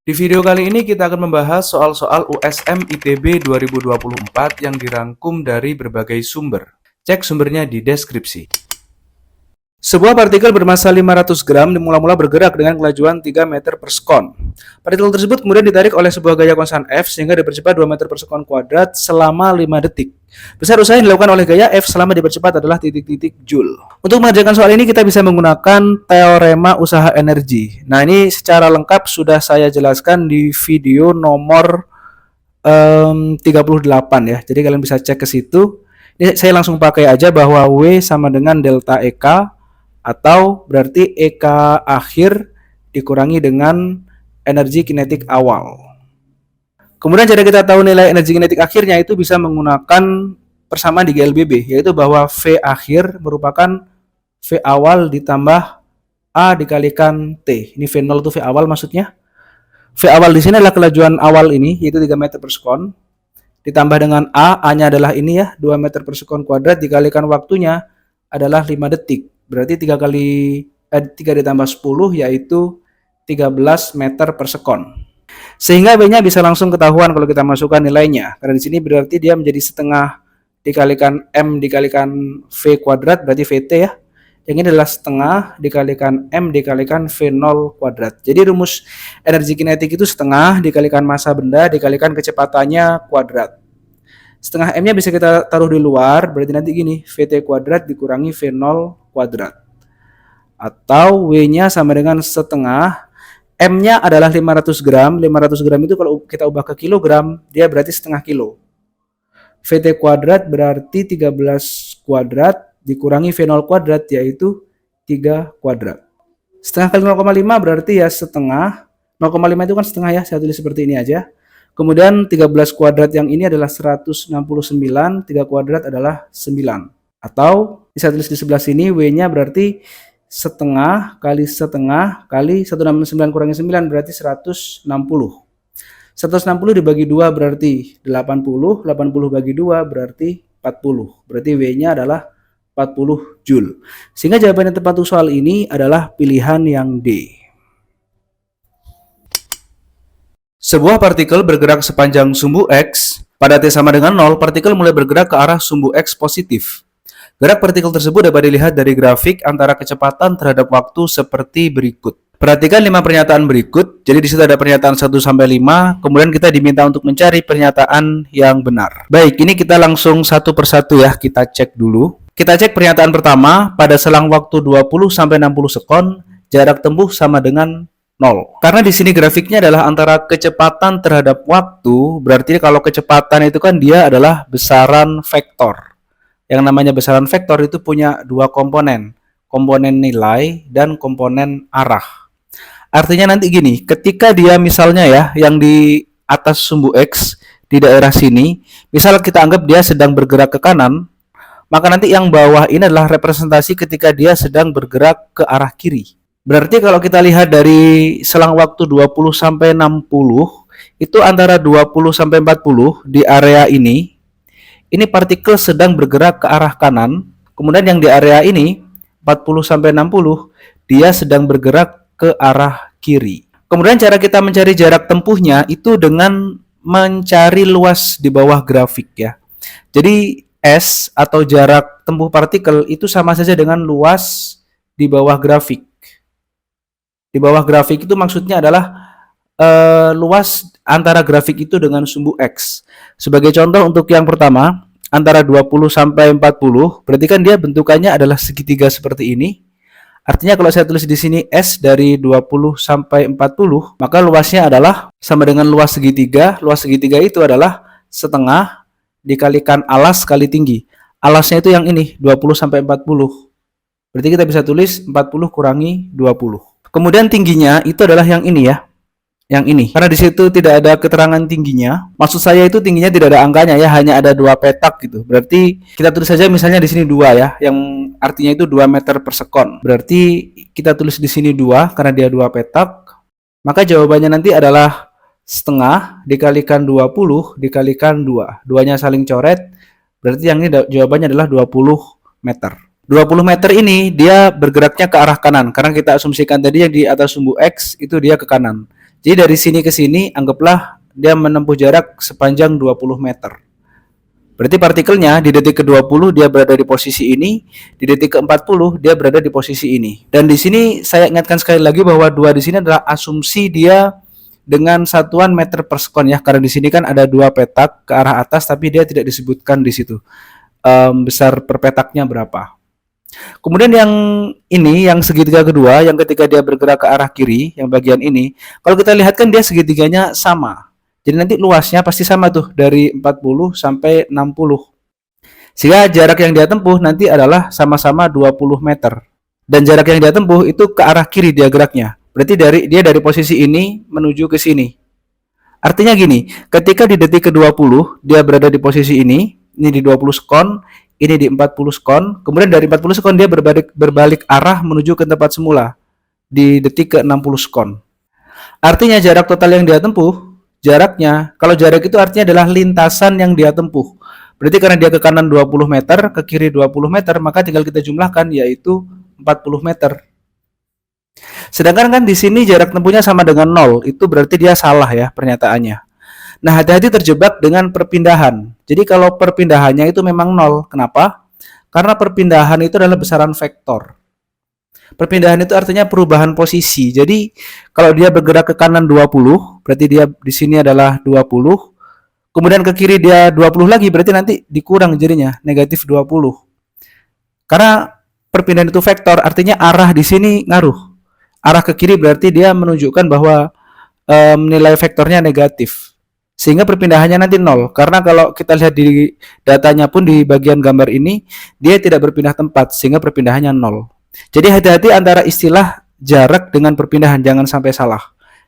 Di video kali ini kita akan membahas soal-soal USM ITB 2024 yang dirangkum dari berbagai sumber. Cek sumbernya di deskripsi. Sebuah partikel bermasa 500 gram mula-mula bergerak dengan kelajuan 3 meter per sekon. Partikel tersebut kemudian ditarik oleh sebuah gaya konstan F sehingga dipercepat 2 meter per sekon kuadrat selama 5 detik. Besar usaha yang dilakukan oleh gaya F selama dipercepat adalah titik-titik Joule. Untuk mengerjakan soal ini kita bisa menggunakan teorema usaha energi. Nah, ini secara lengkap sudah saya jelaskan di video nomor 38 ya. Jadi kalian bisa cek ke situ. Ini saya langsung pakai aja bahwa W sama dengan delta EK, atau berarti EK akhir dikurangi dengan energi kinetik awal. Kemudian cara kita tahu nilai energi kinetik akhirnya itu bisa menggunakan persamaan di GLBB, yaitu bahwa V akhir merupakan V awal ditambah A dikalikan T. Ini V0 itu V awal maksudnya. V awal di sini adalah kelajuan awal ini, yaitu 3 meter per sekon. Ditambah dengan A-nya adalah ini ya, 2 meter per sekon kuadrat dikalikan waktunya adalah 5 detik. Berarti 3 ditambah 10 yaitu 13 meter per sekon. Sehingga B-nya bisa langsung ketahuan kalau kita masukkan nilainya. Karena di sini berarti dia menjadi setengah dikalikan M dikalikan V kuadrat, berarti VT ya. Yang ini adalah setengah dikalikan M dikalikan V0 kuadrat. Jadi rumus energi kinetik itu setengah dikalikan massa benda dikalikan kecepatannya kuadrat. Setengah M-nya bisa kita taruh di luar, berarti nanti gini, VT kuadrat dikurangi V0 kuadrat. Atau W-nya sama dengan setengah, M-nya adalah 500 gram. 500 gram itu kalau kita ubah ke kilogram, dia berarti setengah kilo. VT kuadrat berarti 13 kuadrat dikurangi V0 kuadrat, yaitu 3 kuadrat. Setengah kali 0,5 berarti ya setengah. 0,5 itu kan setengah ya, saya tulis seperti ini aja. Kemudian 13 kuadrat yang ini adalah 169, 3 kuadrat adalah 9. Atau bisa tulis di sebelah sini, W-nya berarti setengah kali 169 kurangi 9 berarti 160. 160 dibagi 2 berarti 80, 80 bagi 2 berarti 40. Berarti W-nya adalah 40 Joule. Sehingga jawaban yang tepat untuk soal ini adalah pilihan yang D. Sebuah partikel bergerak sepanjang sumbu X, pada T sama dengan 0, partikel mulai bergerak ke arah sumbu X positif. Gerak partikel tersebut dapat dilihat dari grafik antara kecepatan terhadap waktu seperti berikut. Perhatikan 5 pernyataan berikut, jadi di situ ada pernyataan 1 sampai 5, kemudian kita diminta untuk mencari pernyataan yang benar. Baik, ini kita langsung satu persatu ya, kita cek dulu. Kita cek pernyataan pertama, pada selang waktu 20 sampai 60 sekon, jarak tempuh sama dengan 0. Karena di sini grafiknya adalah antara kecepatan terhadap waktu, berarti kalau kecepatan itu kan dia adalah besaran vektor. Yang namanya besaran vektor itu punya dua komponen nilai dan komponen arah. Artinya nanti gini, ketika dia misalnya ya, yang di atas sumbu X di daerah sini, misal kita anggap dia sedang bergerak ke kanan, maka nanti yang bawah ini adalah representasi ketika dia sedang bergerak ke arah kiri. Berarti kalau kita lihat dari selang waktu 20 sampai 60, itu antara 20 sampai 40 di area ini partikel sedang bergerak ke arah kanan. Kemudian yang di area ini 40 sampai 60 dia sedang bergerak ke arah kiri. Kemudian cara kita mencari jarak tempuhnya itu dengan mencari luas di bawah grafik ya. Jadi S atau jarak tempuh partikel itu sama saja dengan luas di bawah grafik. Di bawah grafik itu maksudnya adalah luas antara grafik itu dengan sumbu X. Sebagai contoh untuk yang pertama, antara 20 sampai 40, berarti kan dia bentukannya adalah segitiga seperti ini. Artinya kalau saya tulis di sini S dari 20 sampai 40, maka luasnya adalah sama dengan luas segitiga. Luas segitiga itu adalah setengah dikalikan alas kali tinggi. Alasnya itu yang ini, 20 sampai 40. Berarti kita bisa tulis 40 kurangi 20. Kemudian tingginya itu adalah yang ini ya. Yang ini. Karena di situ tidak ada keterangan tingginya. Maksud saya itu tingginya tidak ada angkanya ya, hanya ada 2 petak gitu. Berarti kita tulis saja misalnya di sini 2 ya, yang artinya itu 2 meter per sekon. Berarti kita tulis di sini 2 karena dia 2 petak. Maka jawabannya nanti adalah setengah dikalikan 20 dikalikan 2. 2-nya saling coret. Berarti yang ini jawabannya adalah 20 meter. 20 meter ini dia bergeraknya ke arah kanan karena kita asumsikan tadi yang di atas sumbu X itu dia ke kanan. Jadi dari sini ke sini anggaplah dia menempuh jarak sepanjang 20 meter. Berarti partikelnya di detik ke-20 dia berada di posisi ini, di detik ke-40 dia berada di posisi ini. Dan di sini saya ingatkan sekali lagi bahwa 2 di sini adalah asumsi dia dengan satuan meter per sekon ya, karena di sini kan ada 2 petak ke arah atas tapi dia tidak disebutkan di situ besar per petaknya berapa. Kemudian yang ini, yang segitiga kedua, yang ketika dia bergerak ke arah kiri, yang bagian ini, kalau kita lihat kan dia segitiganya sama. Jadi nanti luasnya pasti sama tuh, dari 40 sampai 60. Sehingga jarak yang dia tempuh nanti adalah sama-sama 20 meter. Dan jarak yang dia tempuh itu ke arah kiri dia geraknya. Berarti dia dari posisi ini menuju ke sini. Artinya gini, ketika di detik ke-20 dia berada di posisi ini di 20 sekon, ini di 40 sekon, kemudian dari 40 sekon dia berbalik arah menuju ke tempat semula di detik ke-60 sekon. Artinya jarak total yang dia tempuh, jaraknya, kalau jarak itu artinya adalah lintasan yang dia tempuh. Berarti karena dia ke kanan 20 meter, ke kiri 20 meter, maka tinggal kita jumlahkan yaitu 40 meter. Sedangkan kan di sini jarak tempuhnya sama dengan 0, itu berarti dia salah ya pernyataannya. Nah, hati-hati terjebak dengan perpindahan. Jadi kalau perpindahannya itu memang 0. Kenapa? Karena perpindahan itu adalah besaran vektor. Perpindahan itu artinya perubahan posisi. Jadi kalau dia bergerak ke kanan 20, berarti dia di sini adalah 20. Kemudian ke kiri dia 20 lagi, berarti nanti dikurang jadinya, negatif 20. Karena perpindahan itu vektor, artinya arah di sini ngaruh. Arah ke kiri berarti dia menunjukkan bahwa nilai vektornya negatif. Sehingga perpindahannya nanti 0. Karena kalau kita lihat di datanya pun di bagian gambar ini, dia tidak berpindah tempat, sehingga perpindahannya 0. Jadi hati-hati antara istilah jarak dengan perpindahan, jangan sampai salah.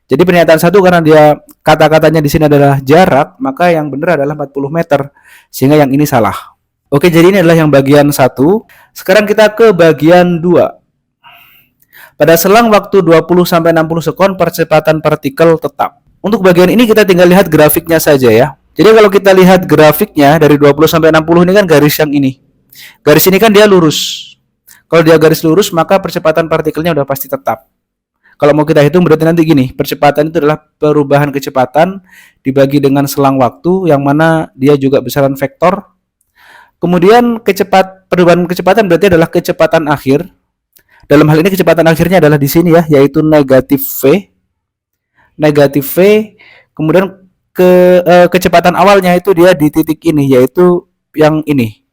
Jadi pernyataan satu karena dia kata-katanya di sini adalah jarak, maka yang benar adalah 40 meter, sehingga yang ini salah. Oke, jadi ini adalah yang bagian 1. Sekarang kita ke bagian 2. Pada selang waktu 20-60 sekon percepatan partikel tetap. Untuk bagian ini kita tinggal lihat grafiknya saja ya. Jadi kalau kita lihat grafiknya dari 20-60 ini kan garis yang ini. Garis ini kan dia lurus. Kalau dia garis lurus maka percepatan partikelnya udah pasti tetap. Kalau mau kita hitung berarti nanti gini, percepatan itu adalah perubahan kecepatan dibagi dengan selang waktu yang mana dia juga besaran vektor. Kemudian perubahan kecepatan berarti adalah kecepatan akhir. Dalam hal ini kecepatan akhirnya adalah di sini ya, yaitu negatif V. Negatif V, kemudian kecepatan awalnya itu dia di titik ini, yaitu yang ini.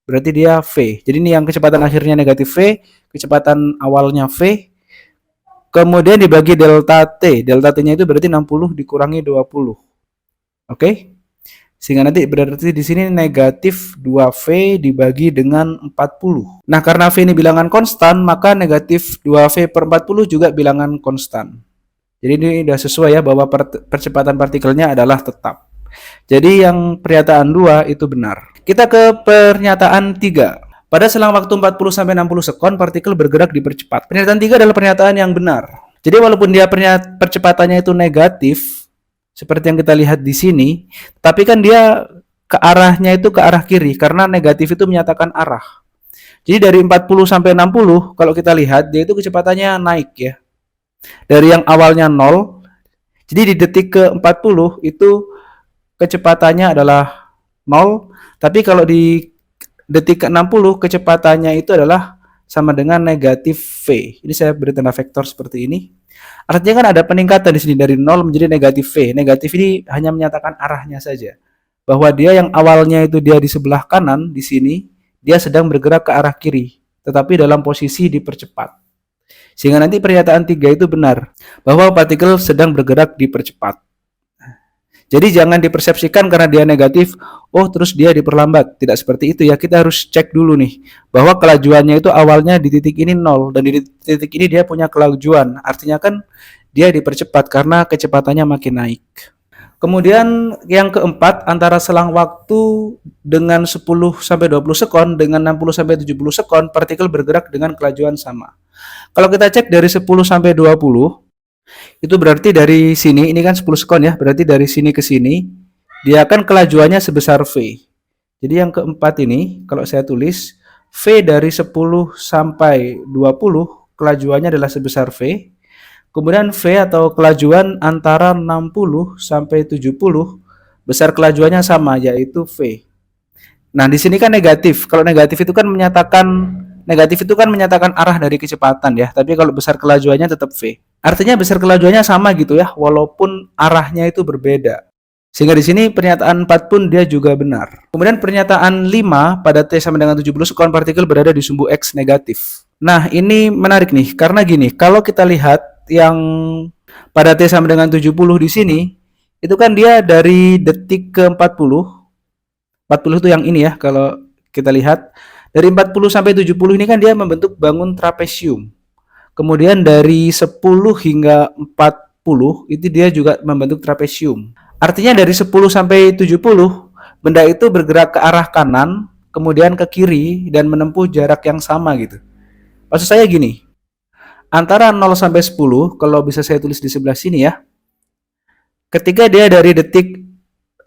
Berarti dia V. Jadi ini yang kecepatan akhirnya negatif V, kecepatan awalnya V. Kemudian dibagi delta T. Delta T-nya itu berarti 60 dikurangi 20. Oke? Sehingga nanti berarti di sini negatif 2V dibagi dengan 40. Nah, karena V ini bilangan konstan, maka negatif 2V per 40 juga bilangan konstan. Jadi ini sudah sesuai ya bahwa percepatan partikelnya adalah tetap. Jadi yang pernyataan 2 itu benar. Kita ke pernyataan 3. Pada selang waktu 40-60 sekon, partikel bergerak dipercepat. Pernyataan 3 adalah pernyataan yang benar. Jadi walaupun dia percepatannya itu negatif, seperti yang kita lihat di sini, tapi kan dia ke arahnya itu ke arah kiri karena negatif itu menyatakan arah. Jadi dari 40 sampai 60 kalau kita lihat dia itu kecepatannya naik ya. Dari yang awalnya 0, jadi di detik ke-40 itu kecepatannya adalah 0, tapi kalau di detik ke-60 kecepatannya itu adalah sama dengan negatif V. Ini saya beri tanda vektor seperti ini. Artinya kan ada peningkatan di sini dari 0 menjadi negatif V. Negatif ini hanya menyatakan arahnya saja. Bahwa dia yang awalnya itu dia di sebelah kanan di sini, dia sedang bergerak ke arah kiri, tetapi dalam posisi dipercepat. Sehingga nanti pernyataan 3 itu benar, bahwa partikel sedang bergerak dipercepat. Jadi jangan dipersepsikan karena dia negatif, oh terus dia diperlambat. Tidak seperti itu ya, kita harus cek dulu nih, bahwa kelajuannya itu awalnya di titik ini 0, dan di titik ini dia punya kelajuan. Artinya kan dia dipercepat karena kecepatannya makin naik. Kemudian yang keempat, antara selang waktu dengan 10-20 sekon dengan 60-70 sekon, partikel bergerak dengan kelajuan sama. Kalau kita cek dari 10-20, itu berarti dari sini, ini kan 10 sekon ya, berarti dari sini ke sini, dia akan kelajuannya sebesar V. Jadi yang keempat ini, kalau saya tulis, V dari 10 sampai 20, kelajuannya adalah sebesar V. Kemudian V atau kelajuan antara 60 sampai 70, besar kelajuannya sama, yaitu V. Nah, di sini kan negatif. Kalau negatif itu kan menyatakan arah dari kecepatan ya. Tapi kalau besar kelajuannya tetap V. Artinya besar kelajuannya sama gitu ya, walaupun arahnya itu berbeda. Sehingga di sini pernyataan 4 pun dia juga benar. Kemudian pernyataan 5 pada T sama dengan 70 sekuan partikel berada di sumbu X negatif. Nah, ini menarik nih karena gini, kalau kita lihat yang pada T sama dengan 70 di sini, itu kan dia dari detik ke 40. 40 itu yang ini ya, kalau kita lihat dari 40 sampai 70 ini kan dia membentuk bangun trapesium. Kemudian dari 10 hingga 40 itu dia juga membentuk trapesium. Artinya dari 10 sampai 70, benda itu bergerak ke arah kanan, kemudian ke kiri, dan menempuh jarak yang sama gitu. Maksud saya gini, antara 0 sampai 10, kalau bisa saya tulis di sebelah sini ya, ketika dia dari detik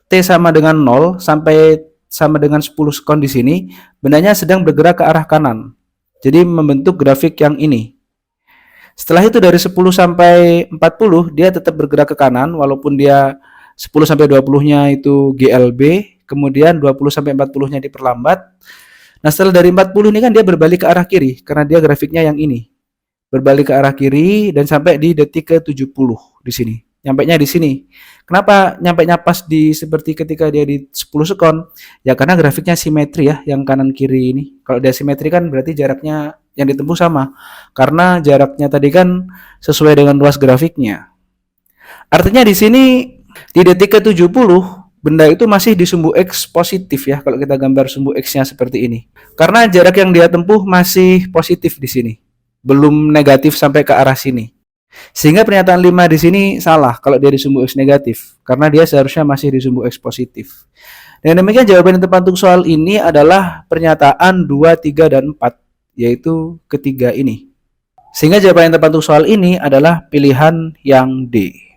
T sama dengan 0 sampai sama dengan 10 sekon di sini, bendanya sedang bergerak ke arah kanan. Jadi membentuk grafik yang ini. Setelah itu dari 10 sampai 40, dia tetap bergerak ke kanan, walaupun dia 10 sampai 20-nya itu GLB, kemudian 20 sampai 40-nya diperlambat. Nah, setelah dari 40 ini kan dia berbalik ke arah kiri karena dia grafiknya yang ini. Berbalik ke arah kiri dan sampai di detik ke 70 di sini. Nyampainya di sini. Kenapa nyampainya pas di seperti ketika dia di 10 sekon? Ya karena grafiknya simetri ya, yang kanan kiri ini. Kalau dia simetri kan berarti jaraknya yang ditempuh sama. Karena jaraknya tadi kan sesuai dengan luas grafiknya. Artinya di sini di detik ke-70, benda itu masih di sumbu X positif ya, kalau kita gambar sumbu X-nya seperti ini. Karena jarak yang dia tempuh masih positif di sini. Belum negatif sampai ke arah sini. Sehingga pernyataan 5 di sini salah kalau dia di sumbu X negatif. Karena dia seharusnya masih di sumbu X positif. Dan demikian jawaban yang tepat untuk soal ini adalah pernyataan 2, 3, dan 4. Yaitu ketiga ini. Sehingga jawaban yang tepat untuk soal ini adalah pilihan yang D.